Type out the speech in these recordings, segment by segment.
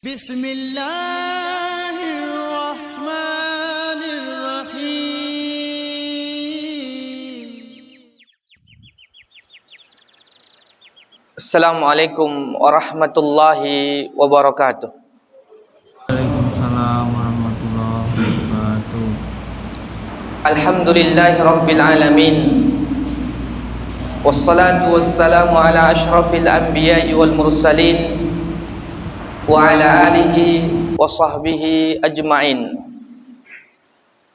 Bismillahirrahmanirrahim. Assalamualaikum warahmatullahi wabarakatuh. Waalaikumsalam warahmatullahi wabarakatuh. Alhamdulillahi rabbil alamin. Wassalatu wassalamu ala ashrafil anbiya'i wal mursalin wa ala alihi wa sahbihi ajma'in.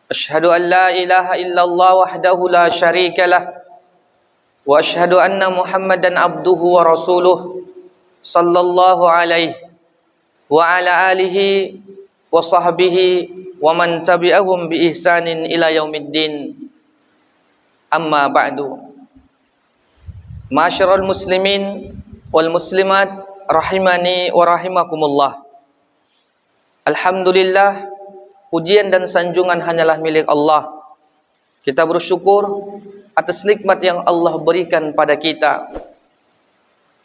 Ashhadu an la ilaha illallah wahdahu la syarika lah wa ashhadu anna Muhammadan abduhu wa rasuluh sallallahu alaihi wa ala alihi wa sahbihi wa man tabi'ahum bi ihsanin ila yaumiddin. Amma ba'du. Ma'asyiral muslimin wal muslimat rahimani wa rahimakumullah. Alhamdulillah, pujian dan sanjungan hanyalah milik Allah. Kita bersyukur atas nikmat yang Allah berikan pada kita.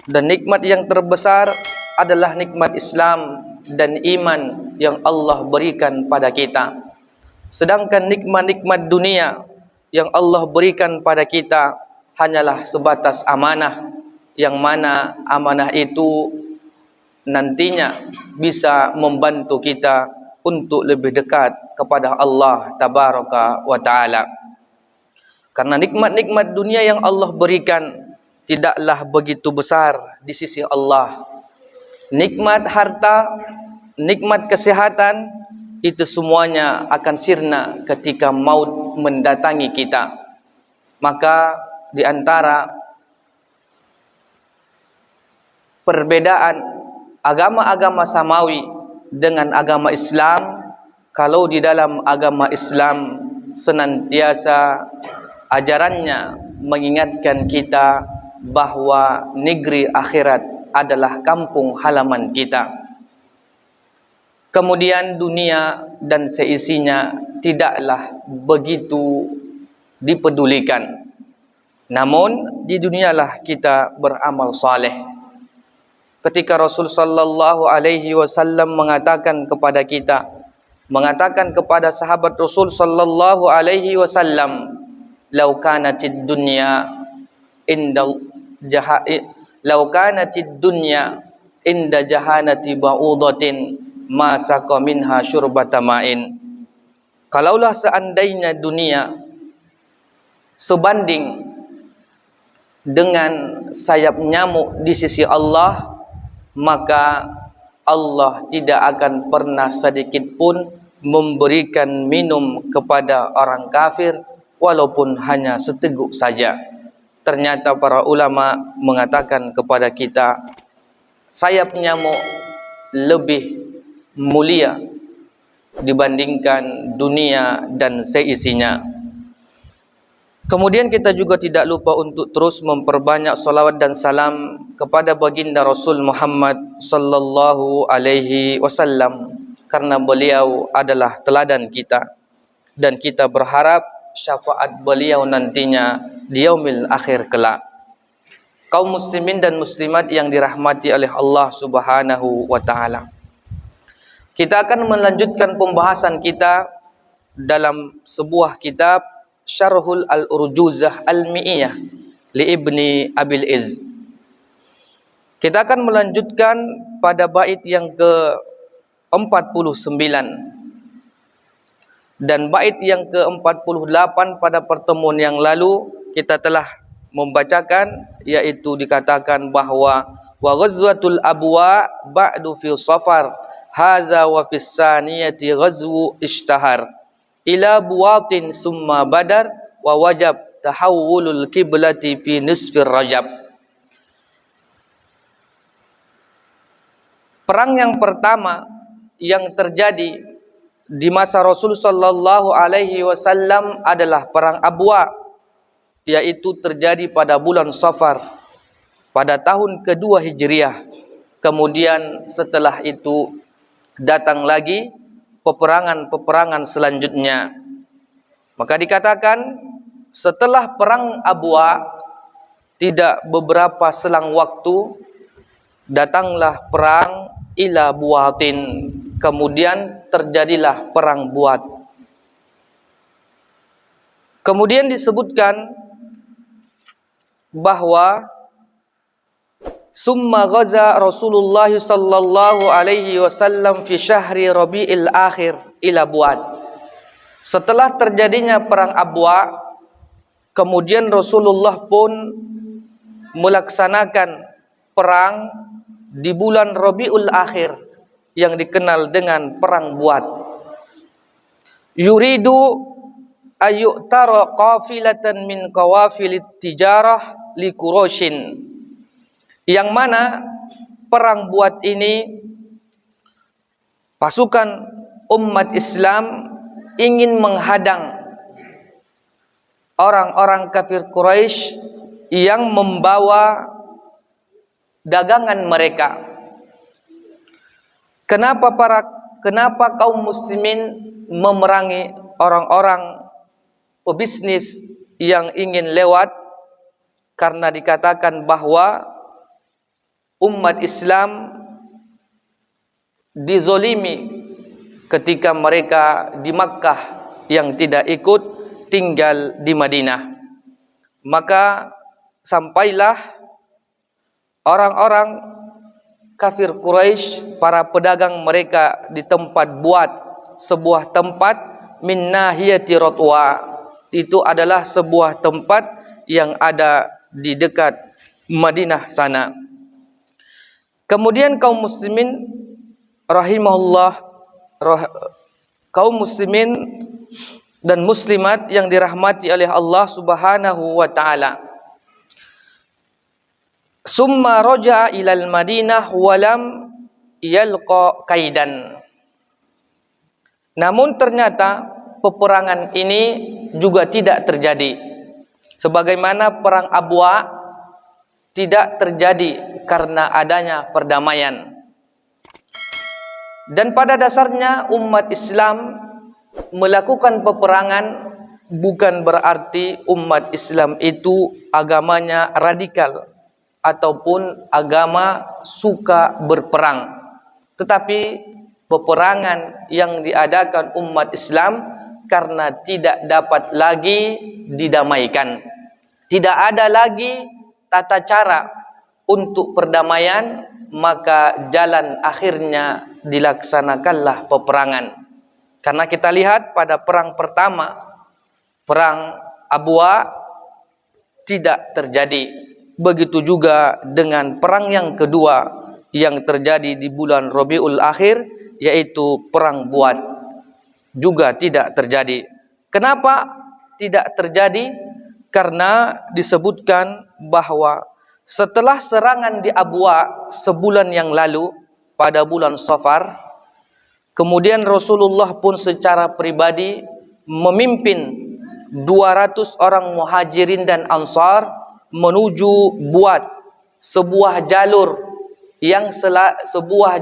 Dan nikmat yang terbesar adalah nikmat Islam dan iman yang Allah berikan pada kita. Sedangkan nikmat-nikmat dunia yang Allah berikan pada kita hanyalah sebatas amanah, yang mana amanah itu nantinya bisa membantu kita untuk lebih dekat kepada Allah Tabaraka wa Ta'ala. Karena nikmat-nikmat dunia yang Allah berikan tidaklah begitu besar di sisi Allah. Nikmat harta, nikmat kesehatan, itu semuanya akan sirna ketika maut mendatangi kita. Maka di antara perbedaan agama-agama samawi dengan agama Islam, kalau di dalam agama Islam senantiasa ajarannya mengingatkan kita bahwa negeri akhirat adalah kampung halaman kita. Kemudian dunia dan seisinya tidaklah begitu dipedulikan. Namun di dunialah kita beramal saleh. Ketika Rasul sallallahu alaihi wasallam mengatakan kepada kita, mengatakan kepada sahabat Rasul sallallahu alaihi wasallam, "Lau kanatid dunya inda lau kanatid dunya inda jahanati ba'udatin ma saqa minha syurbata ma'in." Kalaulah seandainya dunia sebanding dengan sayap nyamuk di sisi Allah, maka Allah tidak akan pernah sedikit pun memberikan minum kepada orang kafir walaupun hanya seteguk saja. Ternyata para ulama mengatakan kepada kita, sayap nyamuk lebih mulia dibandingkan dunia dan seisinya. Kemudian kita juga tidak lupa untuk terus memperbanyak salawat dan salam kepada baginda Rasul Muhammad sallallahu alaihi wasallam, karena beliau adalah teladan kita dan kita berharap syafaat beliau nantinya di yaumil akhir kelak. Kaum muslimin dan muslimat yang dirahmati oleh Allah Subhanahu wa taala. Kita akan melanjutkan pembahasan kita dalam sebuah kitab Syarhul Al-Urjuzah Al-Mi'iyah li Ibni Abil Izz. Kita akan melanjutkan pada bait yang ke-49 dan bait yang ke-48 pada pertemuan yang lalu kita telah membacakan, yaitu dikatakan bahwa wa ghazwatul abwa ba'du fi safar hadza wa fis saniyati ghazwu ishtahar ila buwatin summa badar wa wajab tahawulul kiblati fi nisfir rajab. Perang yang pertama yang terjadi di masa Rasul sallallahu alaihi wasallam adalah perang Abwa, yaitu terjadi pada bulan Safar pada tahun kedua Hijriah. Kemudian setelah itu datang lagi peperangan-peperangan selanjutnya. Maka dikatakan setelah perang Abwa, tidak beberapa selang waktu datanglah perang ila buatin. Kemudian terjadilah perang Buat. Kemudian disebutkan bahwa summa ghaza Rasulullah sallallahu alaihi wasallam fi syahri Rabiul Akhir ila Buat. Setelah terjadinya perang Abwa, kemudian Rasulullah pun melaksanakan perang di bulan Rabiul Akhir yang dikenal dengan perang Buat. Yuridu ayyutara qafilatan min qawafilit tijarah li Quraisyin, yang mana perang Buat ini pasukan umat Islam ingin menghadang orang-orang kafir Quraisy yang membawa dagangan mereka. Kenapa kaum muslimin memerangi orang-orang pebisnis yang ingin lewat? Karena dikatakan bahwa umat Islam dizolimi ketika mereka di Makkah yang tidak ikut tinggal di Madinah. Maka sampailah orang-orang kafir Quraisy, para pedagang mereka di tempat Buat, sebuah tempat min nahiyati Rotwa. Itu adalah sebuah tempat yang ada di dekat Madinah sana. Kemudian kaum muslimin kaum muslimin dan muslimat yang dirahmati oleh Allah Subhanahu wa taala. Summa raja'a ilal Madinah walam yalqa kaidan. Namun ternyata peperangan ini juga tidak terjadi. Sebagaimana perang Abwa tidak terjadi karena adanya perdamaian. Dan pada dasarnya umat Islam melakukan peperangan bukan berarti umat Islam itu agamanya radikal ataupun agama suka berperang. Tetapi peperangan yang diadakan umat Islam karena tidak dapat lagi didamaikan. Tidak ada lagi tata cara untuk perdamaian, maka jalan akhirnya dilaksanakanlah peperangan. Karena kita lihat pada perang pertama, perang Abwa, tidak terjadi. Begitu juga dengan perang yang kedua yang terjadi di bulan Rabiul Akhir, yaitu perang Buat, juga tidak terjadi. Kenapa tidak terjadi? Karena disebutkan bahwa setelah serangan di Abwa sebulan yang lalu pada bulan Safar, kemudian Rasulullah pun secara pribadi memimpin 200 orang muhajirin dan ansar menuju Buat, sebuah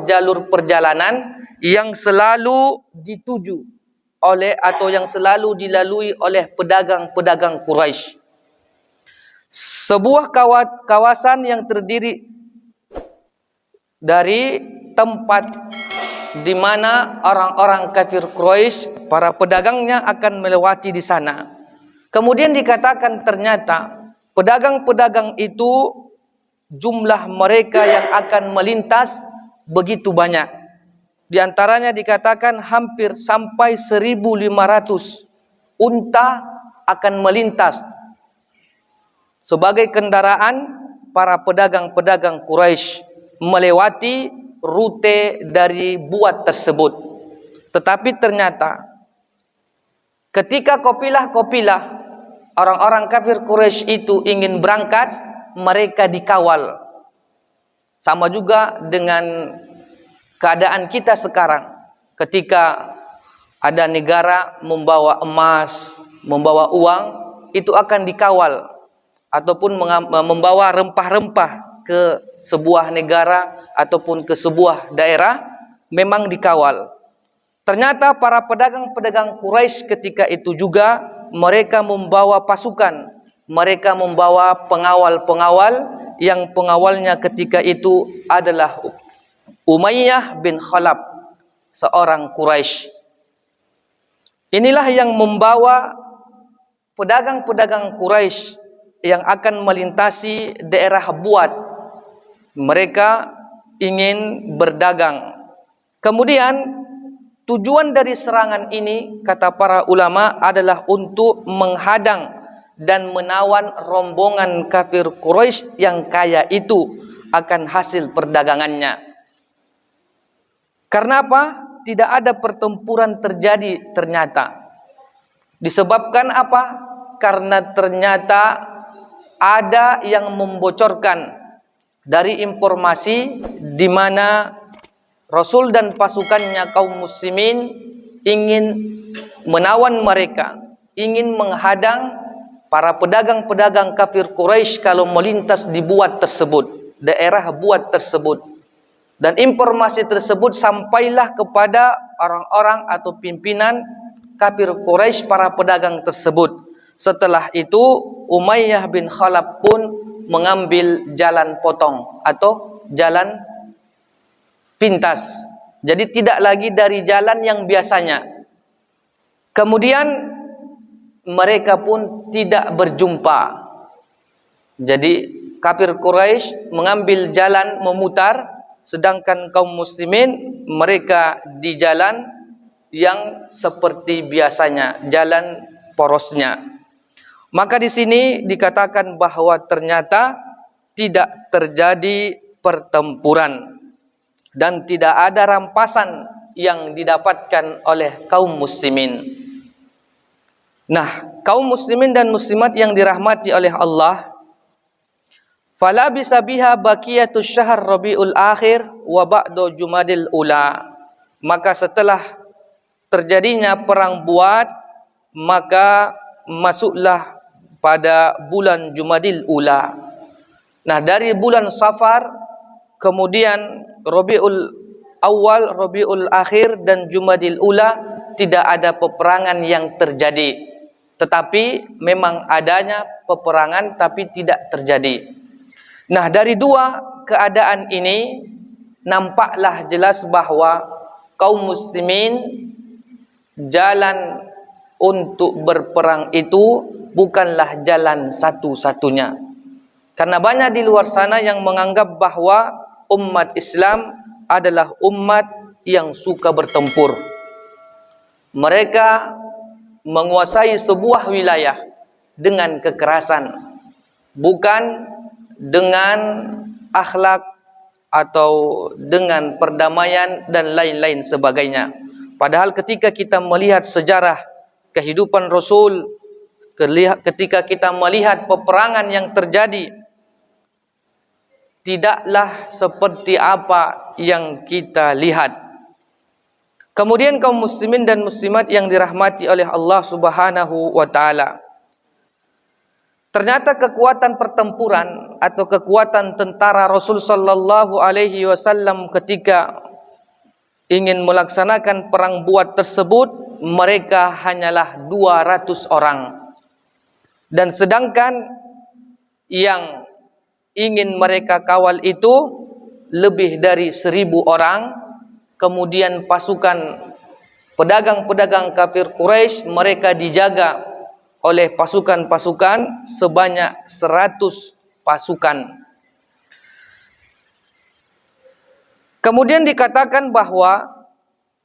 jalur perjalanan yang selalu dituju oleh atau yang selalu dilalui oleh pedagang-pedagang Quraisy. Sebuah kawasan yang terdiri dari tempat di mana orang-orang kafir Quraisy, para pedagangnya akan melewati di sana. Kemudian dikatakan ternyata pedagang-pedagang itu jumlah mereka yang akan melintas begitu banyak. Di antaranya dikatakan hampir sampai 1.500 unta akan melintas sebagai kendaraan para pedagang-pedagang Quraisy melewati rute dari Buat tersebut. Tetapi ternyata ketika kafilah-kafilah orang-orang kafir Quraisy itu ingin berangkat, mereka dikawal. Sama juga dengan keadaan kita sekarang. Ketika ada negara membawa emas, membawa uang, itu akan dikawal. Ataupun membawa rempah-rempah ke sebuah negara ataupun ke sebuah daerah, memang dikawal. Ternyata para pedagang-pedagang Quraisy ketika itu juga mereka membawa pasukan, mereka membawa pengawal-pengawal yang pengawalnya ketika itu adalah Umayyah bin Khalaf, seorang Quraisy. Inilah yang membawa pedagang-pedagang Quraisy yang akan melintasi daerah Buat. Mereka ingin berdagang. Kemudian tujuan dari serangan ini, kata para ulama, adalah untuk menghadang dan menawan rombongan kafir Quraisy yang kaya itu akan hasil perdagangannya. Karena apa? Tidak ada pertempuran terjadi ternyata. Disebabkan apa? Karena ternyata ada yang membocorkan dari informasi di mana Rasul dan pasukannya kaum muslimin ingin menawan mereka, ingin menghadang para pedagang-pedagang kafir Quraisy kalau melintas di Buat tersebut, daerah Buat tersebut. Dan informasi tersebut sampailah kepada orang-orang atau pimpinan kafir Quraisy, para pedagang tersebut. Setelah itu Umayyah bin Khalaf pun mengambil jalan potong atau jalan pintas. Jadi tidak lagi dari jalan yang biasanya. Kemudian mereka pun tidak berjumpa. Jadi kafir Quraisy mengambil jalan memutar, sedangkan kaum muslimin mereka di jalan yang seperti biasanya, jalan porosnya. Maka di sini dikatakan bahwa ternyata tidak terjadi pertempuran dan tidak ada rampasan yang didapatkan oleh kaum muslimin. Nah, kaum muslimin dan muslimat yang dirahmati oleh Allah, fala bisa biha baqiyatus syahr Rabiul Akhir wa ba'du Jumadil Ula. Maka setelah terjadinya perang Buat, maka masuklah pada bulan Jumadil Ula. Nah, dari bulan Safar, kemudian Rabiul Awal, Rabiul Akhir dan Jumadil Ula tidak ada peperangan yang terjadi. Tetapi memang adanya peperangan tapi tidak terjadi. Nah, dari dua keadaan ini nampaklah jelas bahwa kaum muslimin jalan untuk berperang itu bukanlah jalan satu-satunya. Karena banyak di luar sana yang menganggap bahwa umat Islam adalah umat yang suka bertempur. Mereka menguasai sebuah wilayah dengan kekerasan, bukan dengan akhlak atau dengan perdamaian dan lain-lain sebagainya. Padahal ketika kita melihat sejarah kehidupan Rasul, ketika kita melihat peperangan yang terjadi, tidaklah seperti apa yang kita lihat. Kemudian kaum muslimin dan muslimat yang dirahmati oleh Allah Subhanahu wa taala, ternyata kekuatan pertempuran atau kekuatan tentara Rasul sallallahu alaihi wasallam ketika ingin melaksanakan perang Buat tersebut, mereka hanyalah 200 orang. Dan sedangkan yang ingin mereka kawal itu lebih dari 1000 orang. Kemudian pasukan pedagang-pedagang kafir Quraisy, mereka dijaga oleh pasukan-pasukan sebanyak 100 pasukan. Kemudian dikatakan bahwa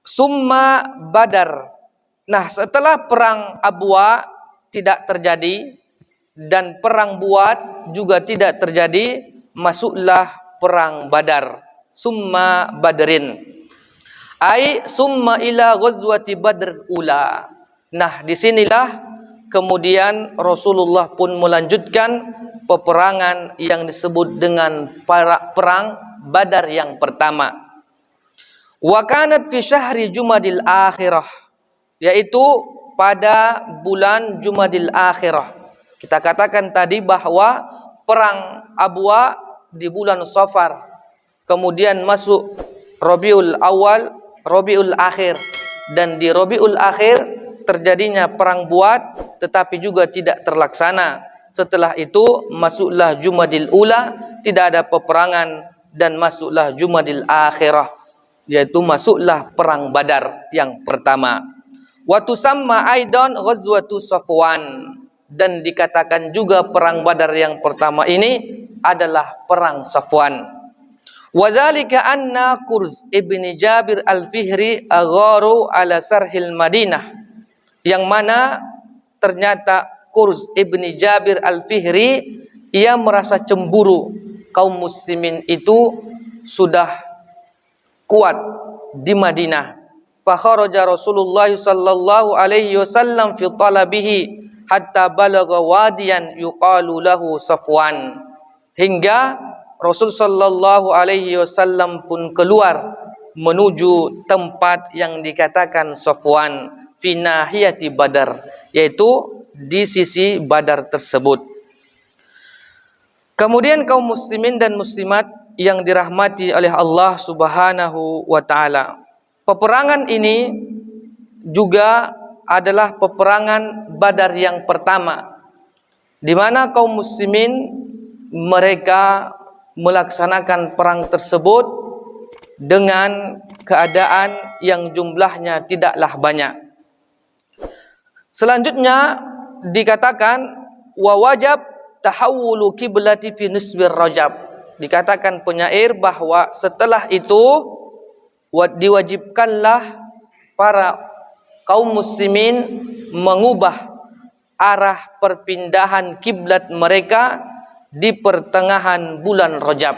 summa Badar. Nah, setelah perang Abwa tidak terjadi dan perang Buat juga tidak terjadi, masuklah perang Badar. Summa Badrin. Ai summa ila ghazwati Badr ula. Nah, disinilah kemudian Rasulullah pun melanjutkan peperangan yang disebut dengan perang Badar yang pertama. Wa kanat fi syahri Jumadil Akhirah, yaitu pada bulan Jumadil Akhirah. Kita katakan tadi bahwa perang Abwa di bulan Safar, kemudian masuk Rabiul Awal, Rabiul Akhir, dan di Rabiul Akhir terjadinya perang Buat tetapi juga tidak terlaksana. Setelah itu masuklah Jumadil Ula, tidak ada peperangan dan masuklah Jumadil Akhirah, yaitu masuklah perang Badar yang pertama. Wa tusamma aidan ghazwatu Safwan, dan dikatakan juga perang Badar yang pertama ini adalah perang Safwan. Wa dzalika anna Qurz ibni Jabir al-Fihri agharu ala sarhil Madinah, yang mana ternyata Qurz ibni Jabir al-Fihri ia merasa cemburu kaum muslimin itu sudah kuat di Madinah. Fa kharaja Rasulullah sallallahu alaihi wasallam fi talabihi hatta balagha wadiyan yuqalu lahu Safwan, hingga Rasul sallallahu alaihi wasallam pun keluar menuju tempat yang dikatakan Safwan fi nahiyati Badar, yaitu di sisi Badar tersebut. Kemudian kaum muslimin dan muslimat yang dirahmati oleh Allah Subhanahu wa taala, peperangan ini juga adalah peperangan Badar yang pertama, di mana kaum muslimin mereka melaksanakan perang tersebut dengan keadaan yang jumlahnya tidaklah banyak. Selanjutnya dikatakan wa wajib tahawulu kiblati fi nisbir Rajab. Dikatakan penyair bahwa setelah itu diwajibkanlah para kaum muslimin mengubah arah perpindahan kiblat mereka di pertengahan bulan Rajab.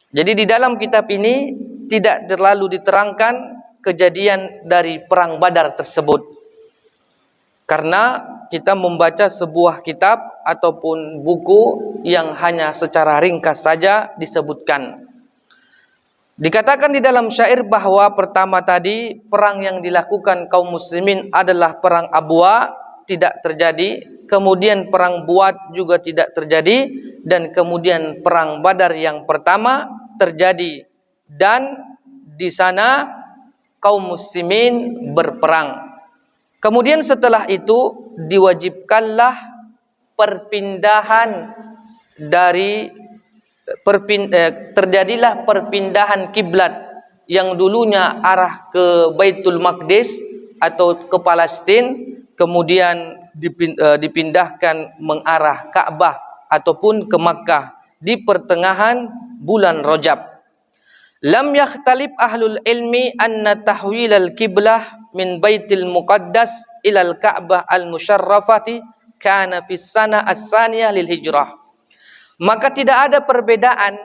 Jadi di dalam kitab ini tidak terlalu diterangkan kejadian dari perang Badar tersebut, karena kita membaca sebuah kitab ataupun buku yang hanya secara ringkas saja disebutkan. Dikatakan di dalam syair bahwa pertama tadi perang yang dilakukan kaum muslimin adalah perang Abwa, tidak terjadi. Kemudian perang Buat juga tidak terjadi, dan kemudian perang Badar yang pertama terjadi, dan di sana kaum muslimin berperang. Kemudian setelah itu diwajibkanlah perpindahan dari terjadilah perpindahan kiblat yang dulunya arah ke Baitul Maqdis atau ke Palestina, kemudian dipindahkan mengarah Ka'bah ataupun ke Makkah di pertengahan bulan Rajab. Lam yakhtalif ahlul ilmi anna tahwil al-qiblah min Baitil Muqaddas ila al-Ka'bah al-Musyarrafati kana fi sana ats-tsaniyah lil hijrah. Maka tidak ada perbedaan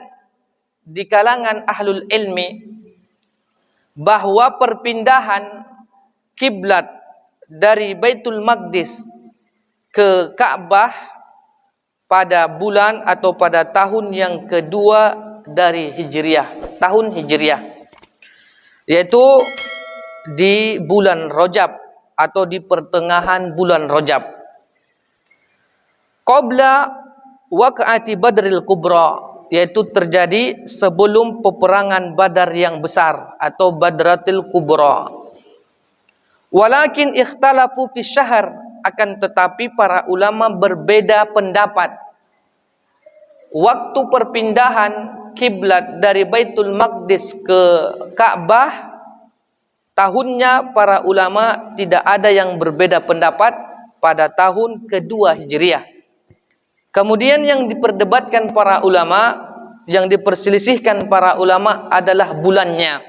di kalangan ahlul ilmi bahwa perpindahan kiblat dari Baitul Maqdis ke Ka'bah pada bulan atau pada tahun yang kedua dari Hijriah, tahun Hijriah, yaitu di bulan Rajab atau di pertengahan bulan Rajab. Qabla waqa'ati Badril Kubra, yaitu terjadi sebelum peperangan Badar yang besar atau Badratil Kubra. Walakin ikhtalafu fi syahr, akan tetapi para ulama berbeda pendapat. Waktu perpindahan kiblat dari Baitul Maqdis ke Ka'bah, tahunnya para ulama tidak ada yang berbeda pendapat pada tahun kedua Hijriah. Kemudian yang diperdebatkan para ulama, yang diperselisihkan para ulama adalah bulannya.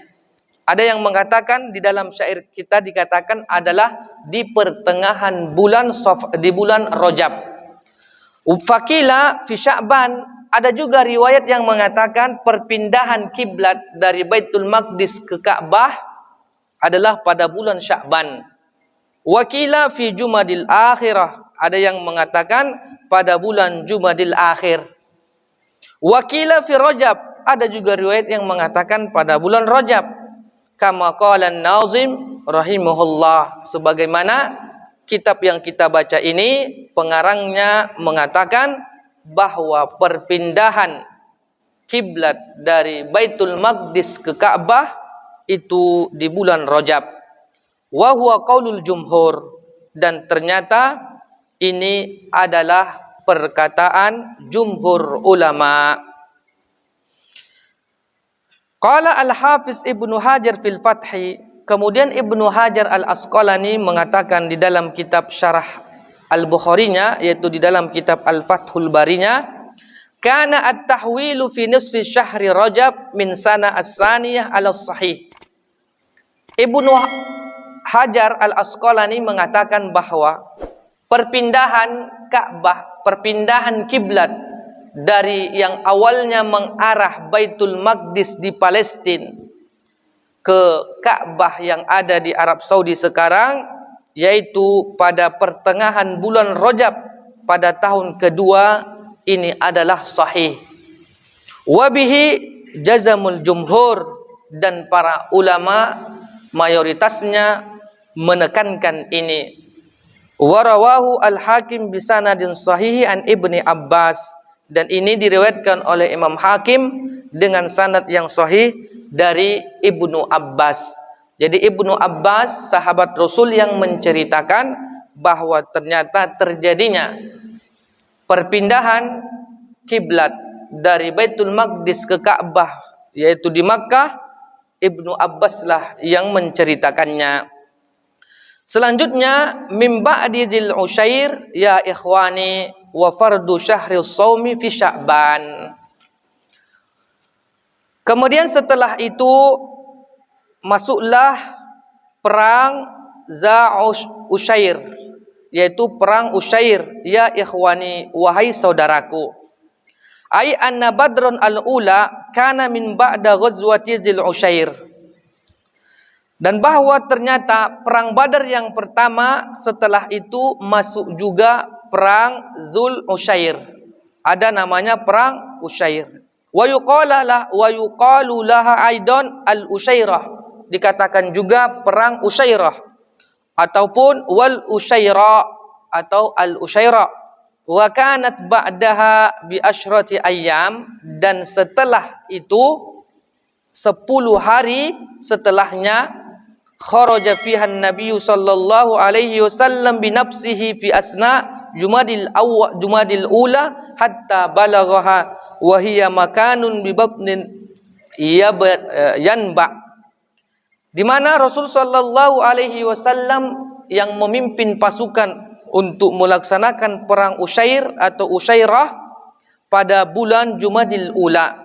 Ada yang mengatakan di dalam syair kita dikatakan adalah di pertengahan bulan di bulan Rajab. Fakila fi Sya'ban, ada juga riwayat yang mengatakan perpindahan kiblat dari Baitul Maqdis ke Ka'bah adalah pada bulan Sya'ban. Wakila fi Jumadil Akhirah, ada yang mengatakan pada bulan Jumadil Akhir. Wakila fi Rajab, ada juga riwayat yang mengatakan pada bulan Rajab. Kama qala an-Nazim rahimahullah, sebagaimana kitab yang kita baca ini pengarangnya mengatakan bahwa perpindahan kiblat dari Baitul Maqdis ke Ka'bah itu di bulan Rajab. Wa huwa qaulul jumhur, dan ternyata ini adalah perkataan jumhur ulama. Qala Al-Hafiz Ibnu Hajar fil Fathi, kemudian Ibnu Hajar Al-Asqalani mengatakan di dalam kitab Syarah Al-Bukharinya, yaitu di dalam kitab Al-Fathul Barinya, kana at-tahwilu fi nisfi syahri Rajab min sana ats-tsaniyah ala sahih. Ibnu Hajar Al-Asqalani mengatakan bahwa perpindahan Ka'bah, perpindahan kiblat dari yang awalnya mengarah Baitul Maqdis di Palestina ke Ka'bah yang ada di Arab Saudi sekarang, yaitu pada pertengahan bulan Rajab pada tahun kedua, ini adalah sahih. Wabihi jazamul jumhur, dan para ulama mayoritasnya menekankan ini. Warawahu al-Hakim bisanadin sahihi an Ibni Abbas, dan ini diriwayatkan oleh Imam Hakim dengan sanad yang sahih dari Ibnu Abbas. Jadi Ibnu Abbas, sahabat Rasul, yang menceritakan bahwa ternyata terjadinya perpindahan kiblat dari Baitul Maqdis ke Ka'bah, yaitu di Makkah. Ibnu Abbas lah yang menceritakannya. Selanjutnya, min ba'di dzil usyair ya ikhwani wa fardu syahri shaumi fi Sya'ban. Kemudian setelah itu masuklah perang Usyair, yaitu perang Usyair, ya ikhwani, wahai saudaraku. Ai anna badrun al-ula kana min ba'da ghazwati dzil usyair. Dan bahwa ternyata perang Badar yang pertama setelah itu masuk juga perang Dzul Usyair. Ada namanya perang Usyair. Wa yuqalu laha aidan al-Usyairah. Dikatakan juga perang Usyairah ataupun wal Usyaira atau al-Usyaira. Wa kanat ba'daha bi asyrati ayyam, dan setelah itu 10 hari setelahnya kharaja fiha an-nabiy sallallahu alaihi wasallam bi nafsihi fi asna Jumadil ula hatta balaghaha wa hiya makanun bi batnin yanba, di mana Rasul sallallahu alaihi wasallam yang memimpin pasukan untuk melaksanakan perang Usyair atau Usyairah pada bulan Jumadil ula.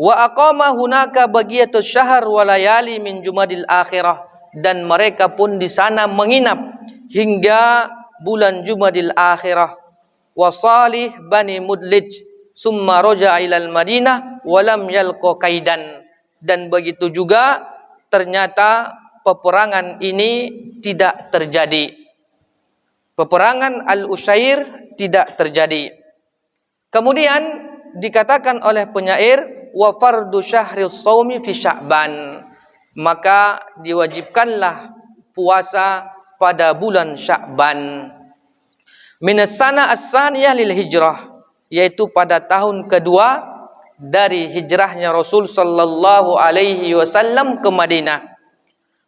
Wa aqama hunaka bagiyatus syahr wa layali min Jumadil akhirah, dan mereka pun di sana menginap hingga bulan Jumadil akhirah. Wa Salih bani Mudlij summa raja'a ilal Madinah wa lam yalqa kaidan, dan begitu juga ternyata peperangan ini tidak terjadi. Peperangan Al-Usyair tidak terjadi. Kemudian dikatakan oleh penyair wa fardu syahri shaumi fi Sya'ban, maka diwajibkanlah puasa pada bulan Sya'ban. Minas sana ats-tsaniyah lil hijrah, yaitu pada tahun kedua dari hijrahnya Rasul sallallahu alaihi wasallam ke Madinah.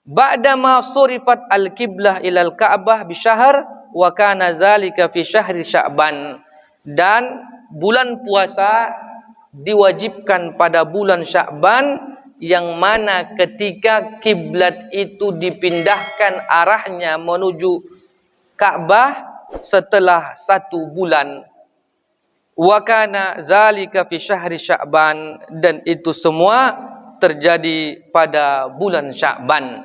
Ba'da ma surifat al-qiblah ilal Ka'bah bi syahr wa kana dzalika fi syahri Sya'ban, dan bulan puasa diwajibkan pada bulan Sya'ban, yang mana ketika kiblat itu dipindahkan arahnya menuju Ka'bah setelah 1 bulan. Wa kana dzalika fi syahri Sya'ban, dan itu semua terjadi pada bulan Sya'ban.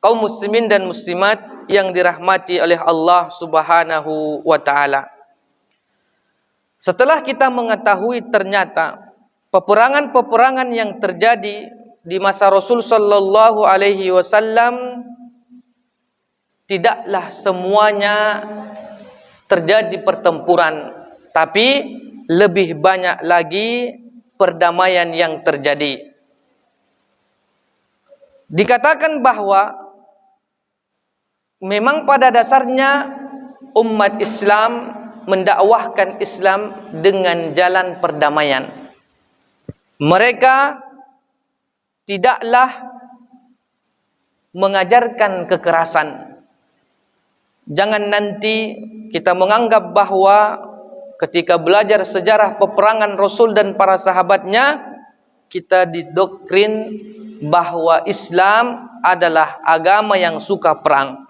Kaum muslimin dan muslimat yang dirahmati oleh Allah Subhanahu wa taala. Setelah kita mengetahui ternyata peperangan-peperangan yang terjadi di masa Rasul sallallahu alaihi wasallam tidaklah semuanya terjadi pertempuran, tapi lebih banyak lagi perdamaian yang terjadi. Dikatakan bahwa memang pada dasarnya umat Islam mendakwahkan Islam dengan jalan perdamaian. Mereka tidaklah mengajarkan kekerasan. Jangan nanti kita menganggap bahwa ketika belajar sejarah peperangan Rasul dan para sahabatnya, kita didoktrin bahwa Islam adalah agama yang suka perang.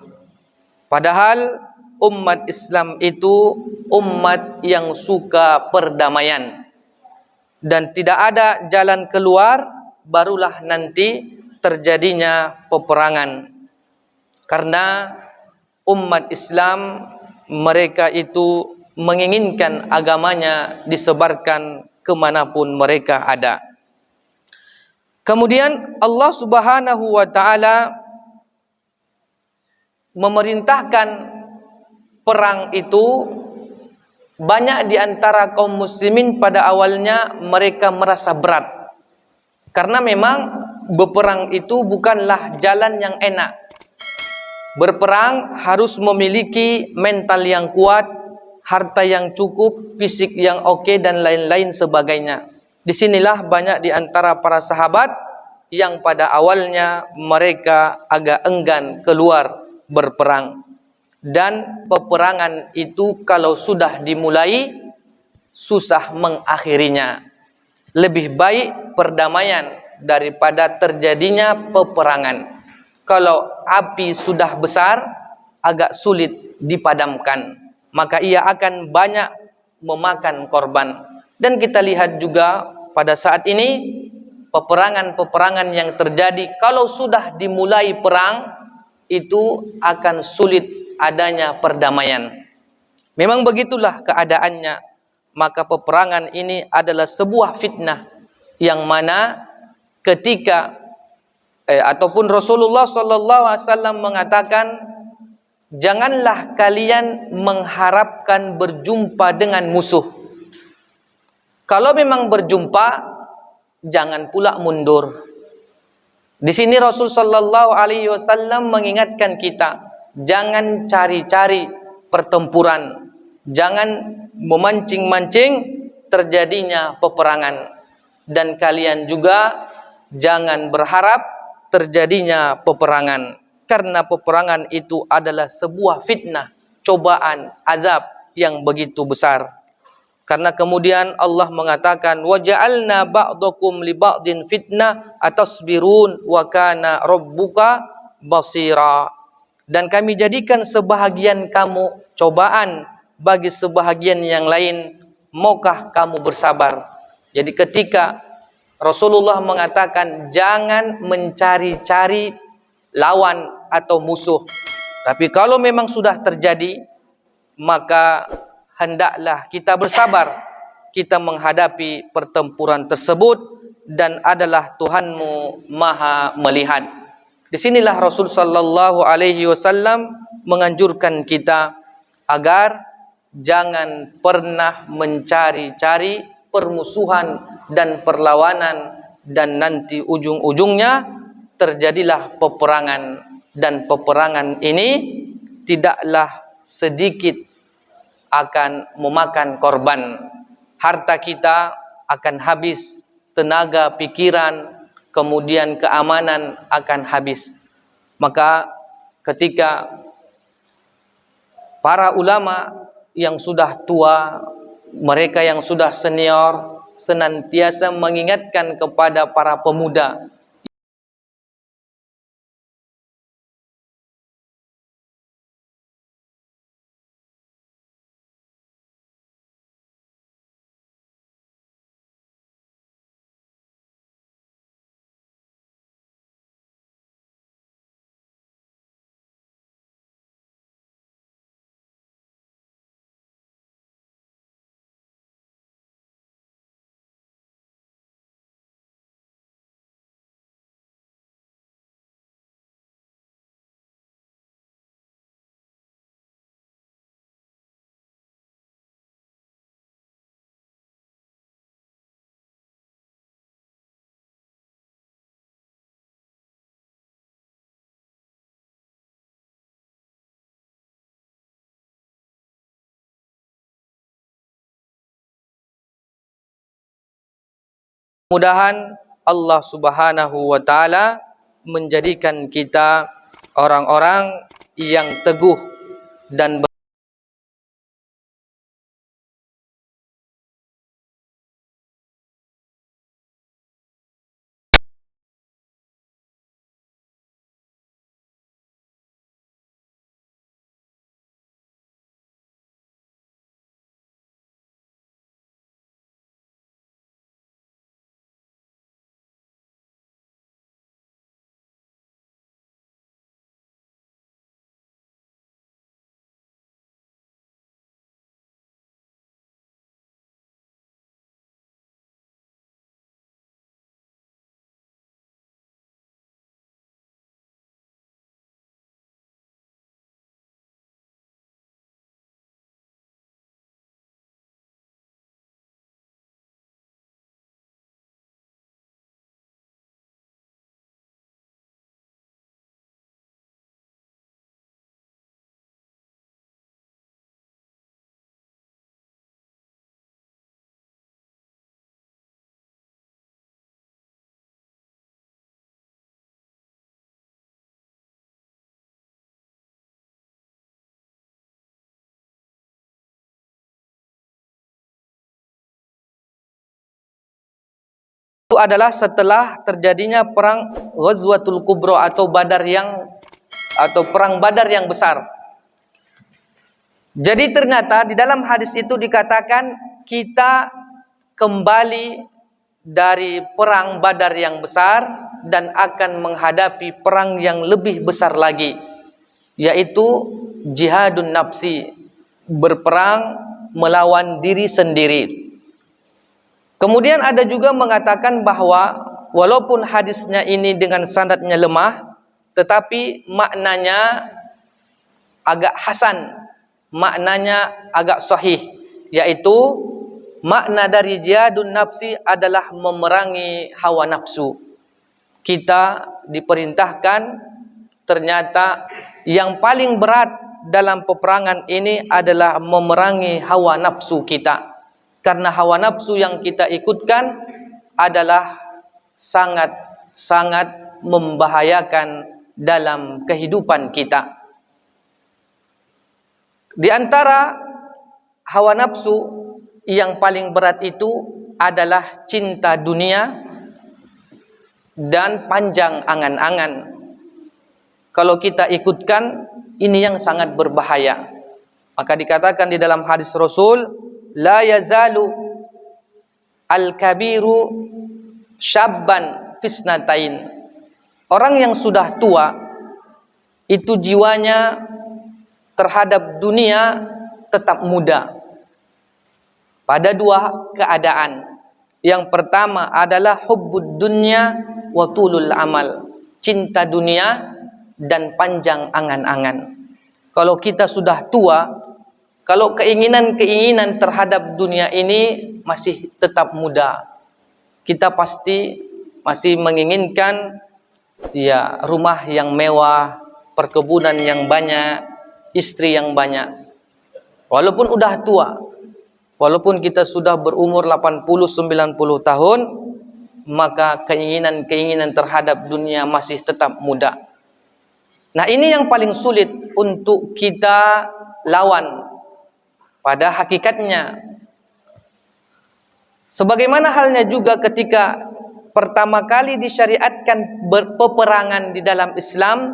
Padahal umat Islam itu umat yang suka perdamaian. Dan tidak ada jalan keluar, barulah nanti terjadinya peperangan. Karena umat Islam, mereka itu menginginkan agamanya disebarkan kemanapun mereka ada. Kemudian Allah Subhanahu wa ta'ala memerintahkan perang itu. Banyak di antara kaum muslimin pada awalnya mereka merasa berat. Karena memang berperang itu bukanlah jalan yang enak. Berperang harus memiliki mental yang kuat, harta yang cukup, fisik yang oke, dan lain-lain sebagainya. Disinilah banyak di antara para sahabat yang pada awalnya mereka agak enggan keluar berperang. Dan peperangan itu kalau sudah dimulai, susah mengakhirinya. Lebih baik perdamaian daripada terjadinya peperangan. Kalau api sudah besar, agak sulit dipadamkan, maka ia akan banyak memakan korban. Dan kita lihat juga pada saat ini, peperangan-peperangan yang terjadi, kalau sudah dimulai perang, itu akan sulit adanya perdamaian. Memang begitulah keadaannya. Maka peperangan ini adalah sebuah fitnah yang mana ketika ataupun Rasulullah sallallahu alaihi wasallam mengatakan, janganlah kalian mengharapkan berjumpa dengan musuh. Kalau memang berjumpa, jangan pula mundur. Di sini Rasul sallallahu alaihi wasallam mengingatkan kita, jangan cari-cari pertempuran, jangan memancing-mancing terjadinya peperangan, dan kalian juga jangan berharap terjadinya peperangan, karena peperangan itu adalah sebuah fitnah, cobaan, azab yang begitu besar. Karena kemudian Allah mengatakan, waja'alna ba'dakum li ba'din fitnah atasbirun wa kana rabbuka basira. Dan kami jadikan sebahagian kamu cobaan bagi sebahagian yang lain, maukah kamu bersabar? Jadi ketika Rasulullah mengatakan jangan mencari-cari lawan atau musuh, tapi kalau memang sudah terjadi, maka hendaklah kita bersabar, kita menghadapi pertempuran tersebut, dan adalah Tuhanmu Maha melihat. Disinilah Rasul sallallahu alaihi wasallam menganjurkan kita agar jangan pernah mencari-cari permusuhan dan perlawanan, dan nanti ujung-ujungnya terjadilah peperangan, dan peperangan ini tidaklah sedikit akan memakan korban. Harta kita akan habis, tenaga, pikiran, kemudian keamanan akan habis. Maka ketika para ulama yang sudah tua, mereka yang sudah senior, senantiasa mengingatkan kepada para pemuda, mudahan Allah Subhanahu wa taala menjadikan kita orang-orang yang teguh dan itu adalah setelah terjadinya perang Ghazwatul Kubra atau perang Badar yang besar. Jadi ternyata di dalam hadis itu dikatakan kita kembali dari perang Badar yang besar dan akan menghadapi perang yang lebih besar lagi, yaitu jihadun nafsi, berperang melawan diri sendiri. Kemudian ada juga mengatakan bahwa walaupun hadisnya ini dengan sanadnya lemah, tetapi maknanya agak hasan, maknanya agak sahih, yaitu makna dari jihadun nafsi adalah memerangi hawa nafsu. Kita diperintahkan, ternyata yang paling berat dalam peperangan ini adalah memerangi hawa nafsu kita. Karena hawa nafsu yang kita ikutkan adalah sangat-sangat membahayakan dalam kehidupan kita. Di antara hawa nafsu yang paling berat itu adalah cinta dunia dan panjang angan-angan. Kalau kita ikutkan, ini yang sangat berbahaya. Maka dikatakan di dalam hadis Rasul, la yazalu al-kabiru syabban fisnatain. Orang yang sudah tua itu jiwanya terhadap dunia tetap muda pada dua keadaan. Yang pertama adalah hubbud dunya wa tulul amal, cinta dunia dan panjang angan-angan. Kalau kita sudah tua, kalau keinginan-keinginan terhadap dunia ini masih tetap muda, kita pasti masih menginginkan rumah yang mewah, perkebunan yang banyak, istri yang banyak. Walaupun udah tua, walaupun kita sudah berumur 80-90 tahun, maka keinginan-keinginan terhadap dunia masih tetap muda. Nah, ini yang paling sulit untuk kita lawan. Pada hakikatnya, sebagaimana halnya juga ketika pertama kali disyariatkan peperangan di dalam Islam,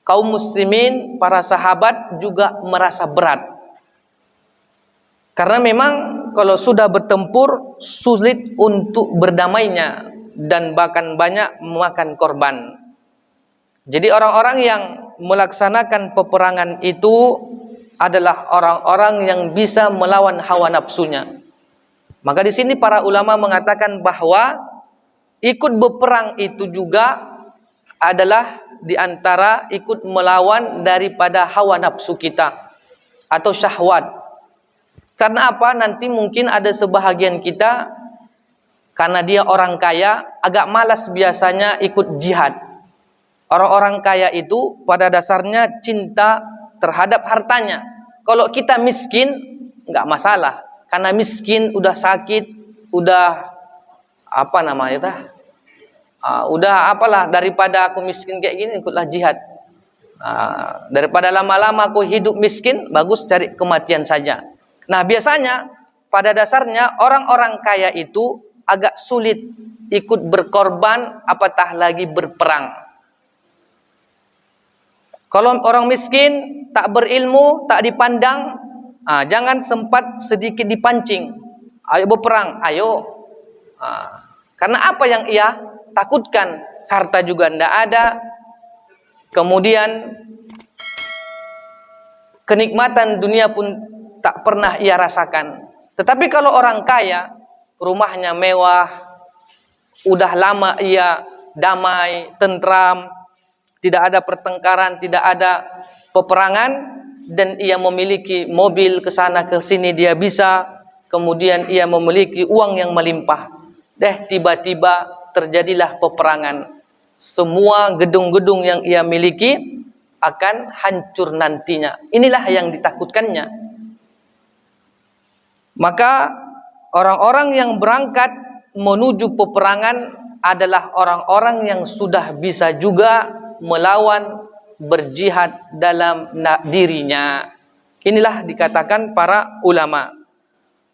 kaum muslimin, para sahabat juga merasa berat. Karena memang kalau sudah bertempur, sulit untuk berdamainya dan bahkan banyak memakan korban. Jadi orang-orang yang melaksanakan peperangan itu adalah orang-orang yang bisa melawan hawa nafsunya. Maka di sini para ulama mengatakan bahwa ikut berperang itu juga adalah di antara ikut melawan daripada hawa nafsu kita atau syahwat. Karena apa? Nanti mungkin ada sebahagian kita, karena dia orang kaya, agak malas biasanya ikut jihad. Orang-orang kaya itu pada dasarnya cinta terhadap hartanya. Kalau kita miskin, enggak masalah. Karena miskin, udah sakit, udah udah apalah, daripada aku miskin kayak gini, ikutlah jihad. Daripada lama-lama aku hidup miskin, bagus cari kematian saja. Nah, biasanya pada dasarnya orang-orang kaya itu agak sulit ikut berkorban, apatah lagi berperang. Kalau orang miskin, tak berilmu, tak dipandang, jangan sempat sedikit dipancing. Ayo berperang, ayo. Karena apa yang ia takutkan? Harta juga tidak ada. Kemudian kenikmatan dunia pun tak pernah ia rasakan. Tetapi kalau orang kaya, rumahnya mewah, udah lama ia damai, tentram, tidak ada pertengkaran, tidak ada peperangan, dan ia memiliki mobil ke sana ke sini dia bisa, kemudian ia memiliki uang yang melimpah. Tiba-tiba terjadilah peperangan. Semua gedung-gedung yang ia miliki akan hancur nantinya. Inilah yang ditakutkannya. Maka orang-orang yang berangkat menuju peperangan adalah orang-orang yang sudah bisa juga melawan, berjihad dalam dirinya. Inilah dikatakan para ulama.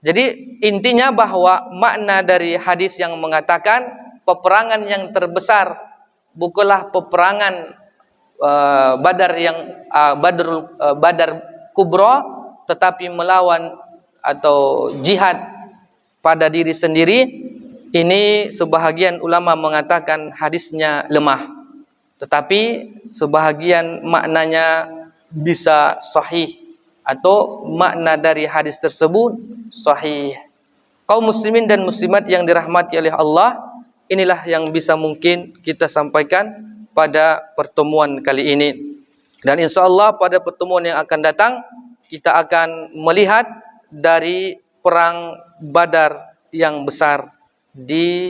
Jadi intinya bahwa makna dari hadis yang mengatakan peperangan yang terbesar bukanlah peperangan Badar yang Badar Kubra, tetapi melawan atau jihad pada diri sendiri. Ini sebahagian ulama mengatakan hadisnya lemah, tetapi sebahagian maknanya bisa sahih atau makna dari hadis tersebut sahih. Kaum muslimin dan muslimat yang dirahmati oleh Allah, inilah yang bisa mungkin kita sampaikan pada pertemuan kali ini. Dan insyaAllah pada pertemuan yang akan datang, kita akan melihat dari perang Badar yang besar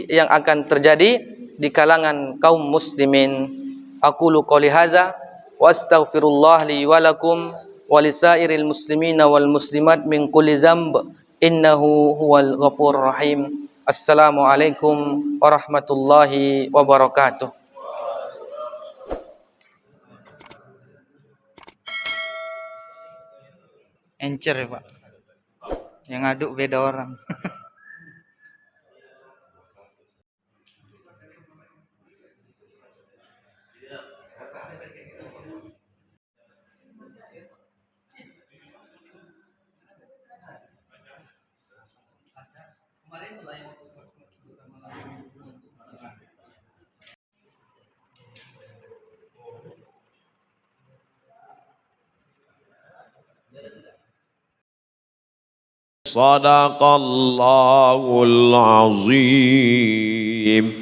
yang akan terjadi di kalangan kaum muslimin. Aqulu qouli hadza wa astaghfirullah li wa lakum wa lisairil muslimina wal muslimat min kulli dzamb innahu huwal ghafurur rahim. Assalamualaikum warahmatullahi wabarakatuh. Encer ya Pak, yang ngaduk beda orang. Sadaqallahul azim.